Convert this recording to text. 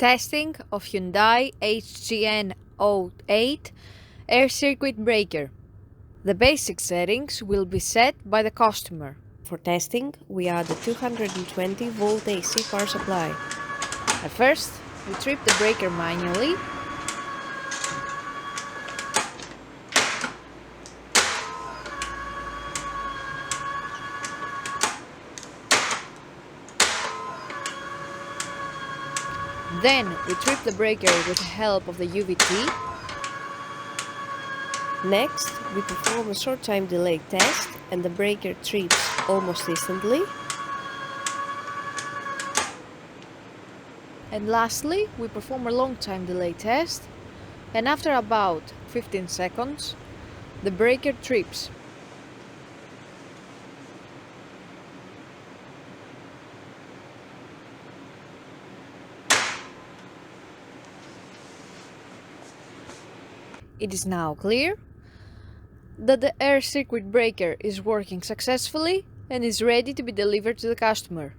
Testing of Hyundai HGN08 air circuit breaker. The basic settings will be set by the customer. For testing, we add a 220 volt AC power supply. At first, we trip the breaker manually. Then we trip the breaker with the help of the UVT. Next, we perform a short time delay test and the breaker trips almost instantly. And lastly, we perform a long time delay test, and after about 15 seconds, the breaker trips. It is now clear that the air circuit breaker is working successfully and is ready to be delivered to the customer.